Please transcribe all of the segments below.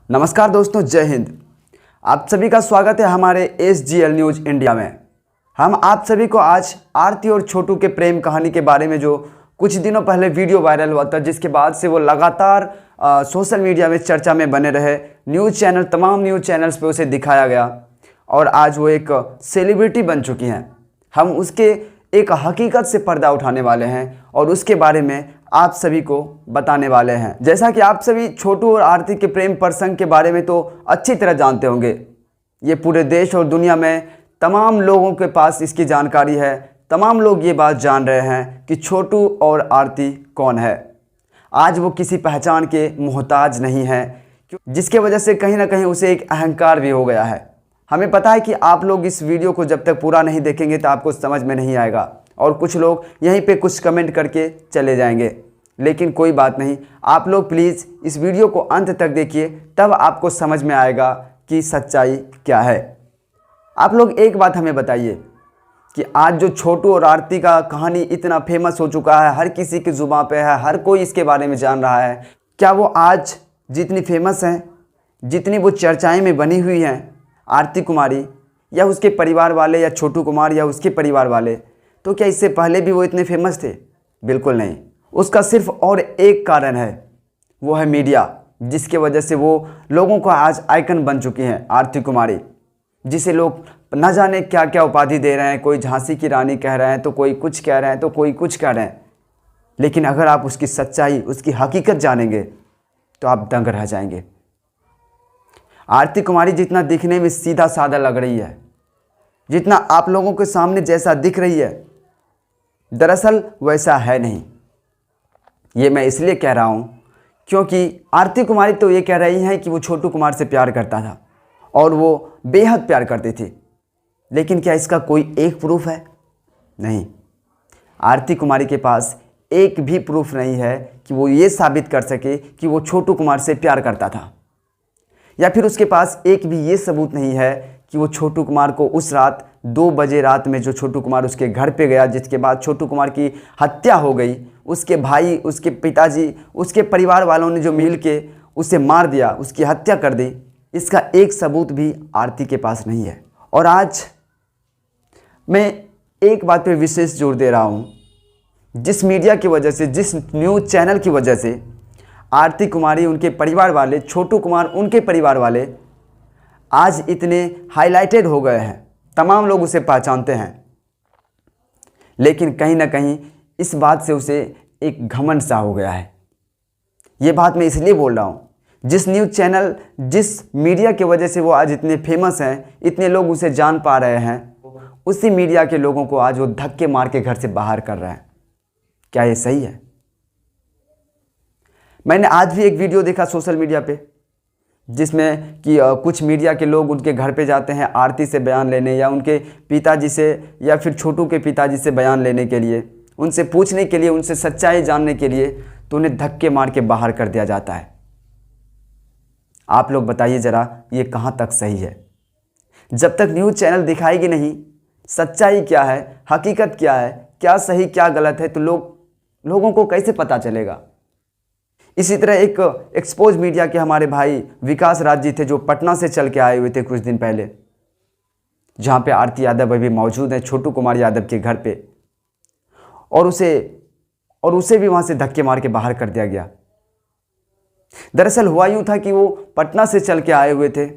नमस्कार दोस्तों, जय हिंद। आप सभी का स्वागत है हमारे SGL न्यूज़ इंडिया में। हम आप सभी को आज आरती और छोटू के प्रेम कहानी के बारे में जो कुछ दिनों पहले वीडियो वायरल हुआ था, जिसके बाद से वो लगातार सोशल मीडिया में चर्चा में बने रहे, तमाम न्यूज़ चैनल्स पे उसे दिखाया गया और आज वो एक सेलिब्रिटी बन चुकी हैं। हम उसके एक हकीकत से पर्दा उठाने वाले हैं और उसके बारे में आप सभी को बताने वाले हैं। जैसा कि आप सभी छोटू और आरती के प्रेम प्रसंग के बारे में तो अच्छी तरह जानते होंगे। ये पूरे देश और दुनिया में तमाम लोगों के पास इसकी जानकारी है। तमाम लोग ये बात जान रहे हैं कि छोटू और आरती कौन है। आज वो किसी पहचान के मोहताज नहीं है, जिसके वजह से कहीं ना कहीं उसे एक अहंकार भी हो गया है। हमें पता है कि आप लोग इस वीडियो को जब तक पूरा नहीं देखेंगे तो आपको समझ में नहीं आएगा और कुछ लोग यहीं पे कुछ कमेंट करके चले जाएंगे। लेकिन कोई बात नहीं, आप लोग प्लीज़ इस वीडियो को अंत तक देखिए, तब आपको समझ में आएगा कि सच्चाई क्या है। आप लोग एक बात हमें बताइए कि आज जो छोटू और आरती का कहानी इतना फेमस हो चुका है, हर किसी की ज़ुबान पे है, हर कोई इसके बारे में जान रहा है, क्या वो आज जितनी फेमस हैं, जितनी वो चर्चाएँ में बनी हुई हैं आरती कुमारी या उसके परिवार वाले या छोटू कुमार या उसके परिवार वाले, तो क्या इससे पहले भी वो इतने फेमस थे? बिल्कुल नहीं। उसका सिर्फ और एक कारण है, वो है मीडिया, जिसके वजह से वो लोगों को आज आइकन बन चुकी हैं आरती कुमारी, जिसे लोग न जाने क्या क्या उपाधि दे रहे हैं। कोई झांसी की रानी कह रहे हैं, तो कोई कुछ कह रहे हैं, तो कोई कुछ कह रहे हैं। लेकिन अगर आप उसकी सच्चाई, उसकी हकीकत जानेंगे तो आप दंग रह जाएंगे। आरती कुमारी जितना दिखने में सीधा साधा लग रही है, जितना आप लोगों के सामने जैसा दिख रही है, दरअसल वैसा है नहीं। ये मैं इसलिए कह रहा हूँ क्योंकि आरती कुमारी तो ये कह रही हैं कि वो छोटू कुमार से प्यार करता था और वो बेहद प्यार करती थी। लेकिन क्या इसका कोई एक प्रूफ है? नहीं। आरती कुमारी के पास एक भी प्रूफ नहीं है कि वो ये साबित कर सके कि वो छोटू कुमार से प्यार करता था, या फिर उसके पास एक भी ये सबूत नहीं है कि वो छोटू कुमार को उस रात 2 बजे रात में जो छोटू कुमार उसके घर पे गया, जिसके बाद छोटू कुमार की हत्या हो गई, उसके भाई, उसके पिताजी, उसके परिवार वालों ने जो मिल के उसे मार दिया, उसकी हत्या कर दी, इसका एक सबूत भी आरती के पास नहीं है। और आज मैं एक बात पे विशेष जोर दे रहा हूँ, जिस मीडिया की वजह से, जिस न्यूज़ चैनल की वजह से आरती कुमारी, उनके परिवार वाले, छोटू कुमार, उनके परिवार वाले आज इतने हाईलाइटेड हो गए हैं, तमाम लोग उसे पहचानते हैं, लेकिन कहीं ना कहीं इस बात से उसे एक घमंड सा हो गया है। ये बात मैं इसलिए बोल रहा हूँ, जिस न्यूज़ चैनल, जिस मीडिया की वजह से वो आज इतने फेमस हैं, इतने लोग उसे जान पा रहे हैं, उसी मीडिया के लोगों को आज वो धक्के मार के घर से बाहर कर रहे हैं। क्या ये सही है? मैंने आज भी एक वीडियो देखा सोशल मीडिया पे, जिसमें कि कुछ मीडिया के लोग उनके घर पे जाते हैं आरती से बयान लेने, या उनके पिताजी से या फिर छोटू के पिताजी से बयान लेने के लिए, उनसे पूछने के लिए, उनसे सच्चाई जानने के लिए, तो उन्हें धक्के मार के बाहर कर दिया जाता है। आप लोग बताइए ज़रा, ये कहाँ तक सही है? जब तक न्यूज़ चैनल दिखाएगी नहीं सच्चाई क्या है, हकीकत क्या है, क्या सही क्या गलत है, तो लोगों को कैसे पता चलेगा? इसी तरह एक एक्सपोज मीडिया के हमारे भाई विकास राज जी थे, जो पटना से चल के आए हुए थे कुछ दिन पहले, जहाँ पे आरती यादव अभी मौजूद है छोटू कुमार यादव के घर पे, और उसे भी वहाँ से धक्के मार के बाहर कर दिया गया। दरअसल हुआ यूँ था कि वो पटना से चल के आए हुए थे,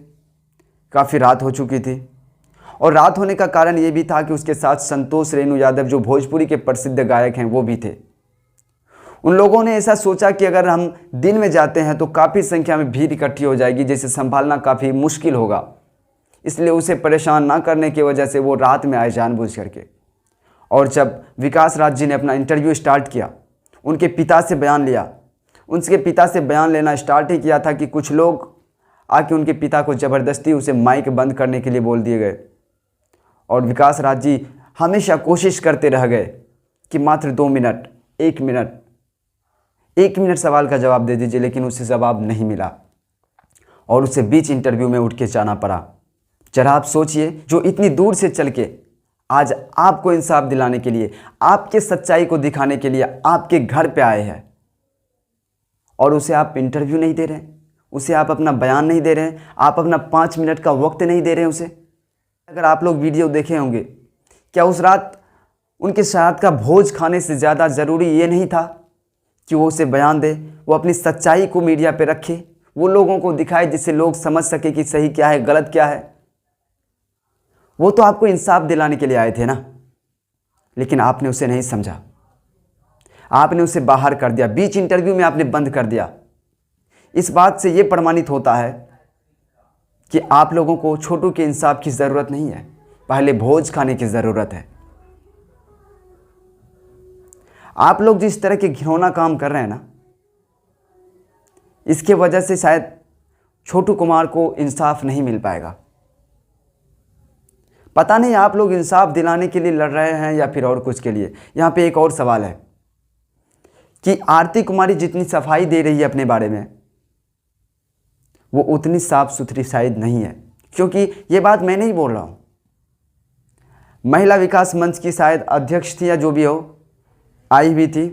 काफ़ी रात हो चुकी थी, और रात होने का कारण ये भी था कि उसके साथ संतोष रेणु यादव, जो भोजपुरी के प्रसिद्ध गायक हैं, वो भी थे। उन लोगों ने ऐसा सोचा कि अगर हम दिन में जाते हैं तो काफ़ी संख्या में भीड़ इकट्ठी हो जाएगी, जिसे संभालना काफ़ी मुश्किल होगा, इसलिए उसे परेशान ना करने की वजह से वो रात में आए जानबूझ करके। और जब विकास राज जी ने अपना इंटरव्यू स्टार्ट किया, उनके पिता से बयान लिया, उनके पिता से बयान लेना स्टार्ट ही किया था कि कुछ लोग आके उनके पिता को ज़बरदस्ती उसे माइक बंद करने के लिए बोल दिए गए। और विकास राज जी हमेशा कोशिश करते रह गए कि मात्र 2 मिनट, 1 मिनट सवाल का जवाब दे दीजिए, लेकिन उसे जवाब नहीं मिला और उसे बीच इंटरव्यू में उठ के जाना पड़ा। जरा आप सोचिए, जो इतनी दूर से चल के आज आपको इंसाफ दिलाने के लिए, आपके सच्चाई को दिखाने के लिए आपके घर पे आए हैं, और उसे आप इंटरव्यू नहीं दे रहे हैं, उसे आप अपना बयान नहीं दे रहे हैं, आप अपना 5 मिनट का वक्त नहीं दे रहे हैं उसे। अगर आप लोग वीडियो देखे होंगे, क्या उस रात उनके साथ का भोज खाने से ज़्यादा ज़रूरी ये नहीं था कि वो उसे बयान दे, वो अपनी सच्चाई को मीडिया पे रखे, वो लोगों को दिखाए जिससे लोग समझ सके कि सही क्या है गलत क्या है। वो तो आपको इंसाफ दिलाने के लिए आए थे ना, लेकिन आपने उसे नहीं समझा, आपने उसे बाहर कर दिया, बीच इंटरव्यू में आपने बंद कर दिया। इस बात से ये प्रमाणित होता है कि आप लोगों को छोटू के इंसाफ की ज़रूरत नहीं है, पहले भोज खाने की ज़रूरत है। आप लोग जिस तरह के घिनौना काम कर रहे हैं ना, इसके वजह से शायद छोटू कुमार को इंसाफ नहीं मिल पाएगा। पता नहीं आप लोग इंसाफ दिलाने के लिए लड़ रहे हैं या फिर और कुछ के लिए। यहाँ पे एक और सवाल है कि आरती कुमारी जितनी सफाई दे रही है अपने बारे में, वो उतनी साफ सुथरी शायद नहीं है, क्योंकि ये बात मैं नहीं बोल रहा हूँ। महिला विकास मंच की शायद अध्यक्ष थी या जो भी हो, आई हुई थी,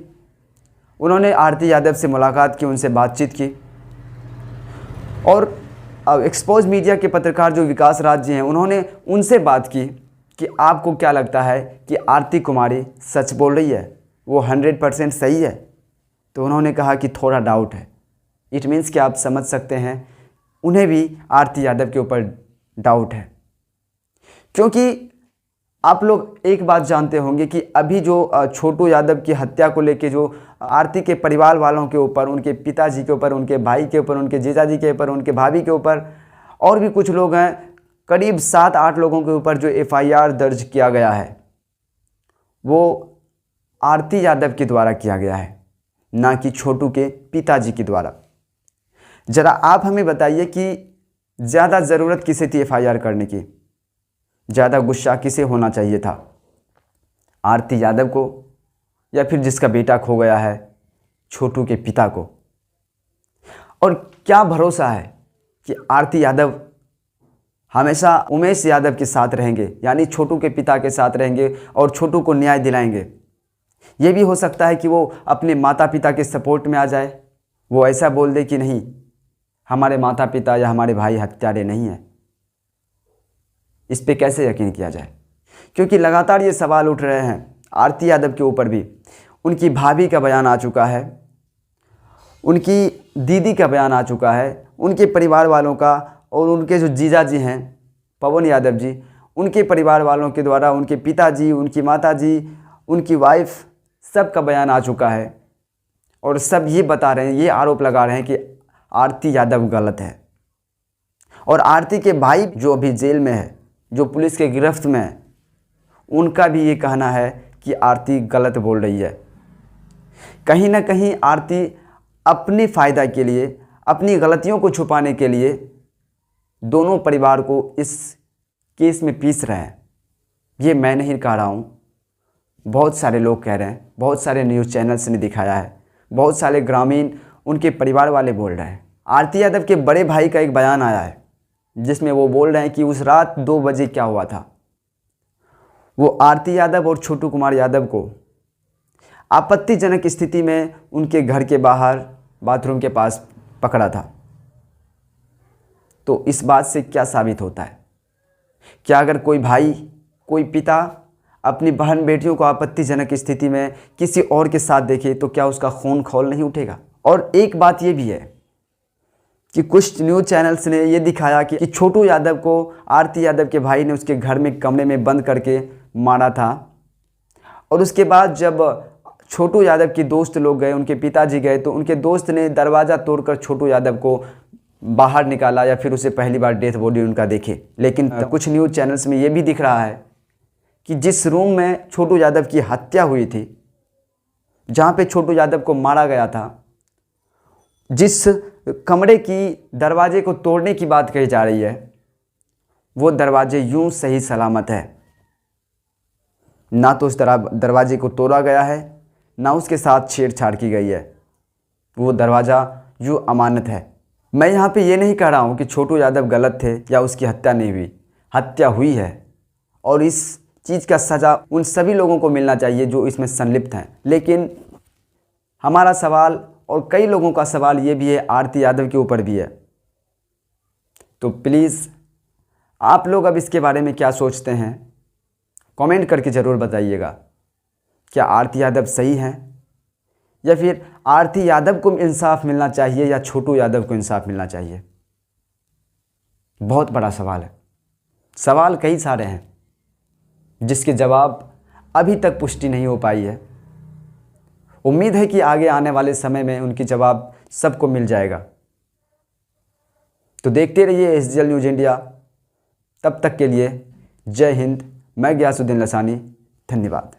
उन्होंने आरती यादव से मुलाकात की, उनसे बातचीत की। और एक्सपोज मीडिया के पत्रकार जो विकास राज जी हैं, उन्होंने उनसे बात की कि आपको क्या लगता है कि आरती कुमारी सच बोल रही है, वो 100% सही है? तो उन्होंने कहा कि थोड़ा डाउट है। इट मीन्स कि आप समझ सकते हैं उन्हें भी आरती यादव के ऊपर डाउट है, क्योंकि आप लोग एक बात जानते होंगे कि अभी जो छोटू यादव की हत्या को लेके जो आरती के परिवार वालों के ऊपर, उनके पिताजी के ऊपर, उनके भाई के ऊपर, उनके जीजाजी के ऊपर, उनके भाभी के ऊपर और भी कुछ लोग हैं, करीब 7-8 लोगों के ऊपर जो FIR दर्ज किया गया है, वो आरती यादव के द्वारा किया गया है, ना कि छोटू के पिताजी के द्वारा। ज़रा आप हमें बताइए कि ज़्यादा ज़रूरत किसे थी FIR करने की? ज़्यादा गुस्सा किसे होना चाहिए था, आरती यादव को या फिर जिसका बेटा खो गया है, छोटू के पिता को? और क्या भरोसा है कि आरती यादव हमेशा उमेश यादव के साथ रहेंगे, यानी छोटू के पिता के साथ रहेंगे और छोटू को न्याय दिलाएंगे? ये भी हो सकता है कि वो अपने माता पिता के सपोर्ट में आ जाए, वो ऐसा बोल दे कि नहीं, हमारे माता पिता या हमारे भाई हत्यारे नहीं हैं। इस पे कैसे यकीन किया जाए? क्योंकि लगातार ये सवाल उठ रहे हैं आरती यादव के ऊपर भी। उनकी भाभी का बयान आ चुका है, उनकी दीदी का बयान आ चुका है, उनके परिवार वालों का, और उनके जो जीजा जी हैं पवन यादव जी, उनके परिवार वालों के द्वारा, उनके पिताजी, उनकी माताजी, उनकी वाइफ, सब का बयान आ चुका है। और सब ये बता रहे हैं, ये आरोप लगा रहे हैं कि आरती यादव गलत है। और आरती के भाई जो अभी जेल में है, जो पुलिस के गिरफ्त में है, उनका भी ये कहना है कि आरती गलत बोल रही है। कहीं ना कहीं आरती अपने फ़ायदा के लिए, अपनी गलतियों को छुपाने के लिए दोनों परिवार को इस केस में पीस रहे हैं। ये मैं नहीं कह रहा हूँ, बहुत सारे लोग कह रहे हैं, बहुत सारे न्यूज़ चैनल्स ने दिखाया है, बहुत सारे ग्रामीण, उनके परिवार वाले बोल रहे हैं। आरती यादव के बड़े भाई का एक बयान आया है जिसमें वो बोल रहे हैं कि उस रात 2 बजे क्या हुआ था। वो आरती यादव और छोटू कुमार यादव को आपत्तिजनक स्थिति में उनके घर के बाहर बाथरूम के पास पकड़ा था। तो इस बात से क्या साबित होता है? क्या अगर कोई भाई, कोई पिता अपनी बहन बेटियों को आपत्तिजनक स्थिति में किसी और के साथ देखे तो क्या उसका खून खौल नहीं उठेगा? और एक बात ये भी है कि कुछ न्यूज़ चैनल्स ने ये दिखाया कि छोटू यादव को आरती यादव के भाई ने उसके घर में कमरे में बंद करके मारा था। और उसके बाद जब छोटू यादव के दोस्त लोग गए, उनके पिताजी गए, तो उनके दोस्त ने दरवाज़ा तोड़कर छोटू यादव को बाहर निकाला, या फिर उसे पहली बार डेथ बॉडी उनका देखे। लेकिन कुछ न्यूज़ चैनल्स में ये भी दिख रहा है कि जिस रूम में छोटू यादव की हत्या हुई थी, जहाँ पे छोटू यादव को मारा गया था, जिस कमरे की दरवाजे को तोड़ने की बात कही जा रही है, वो दरवाजे यूं सही सलामत है। ना तो उस दरवाजे को तोड़ा गया है, ना उसके साथ छेड़छाड़ की गई है। वो दरवाज़ा यूं अमानत है। मैं यहाँ पे ये नहीं कह रहा हूँ कि छोटू यादव गलत थे या उसकी हत्या नहीं हुई। हत्या हुई है और इस चीज़ का सज़ा उन सभी लोगों को मिलना चाहिए जो इसमें संलिप्त हैं। लेकिन हमारा सवाल और कई लोगों का सवाल ये भी है, आरती यादव के ऊपर भी है तो प्लीज़ आप लोग अब इसके बारे में क्या सोचते हैं, कमेंट करके ज़रूर बताइएगा। क्या आरती यादव सही हैं या फिर आरती यादव को इंसाफ मिलना चाहिए या छोटू यादव को इंसाफ मिलना चाहिए? बहुत बड़ा सवाल है। सवाल कई सारे हैं जिसके जवाब अभी तक पुष्टि नहीं हो पाई है। उम्मीद है कि आगे आने वाले समय में उनकी जवाब सबको मिल जाएगा। तो देखते रहिए SGL न्यूज़ इंडिया। तब तक के लिए जय हिंद। मैं गयासुद्दीन लसानी, धन्यवाद।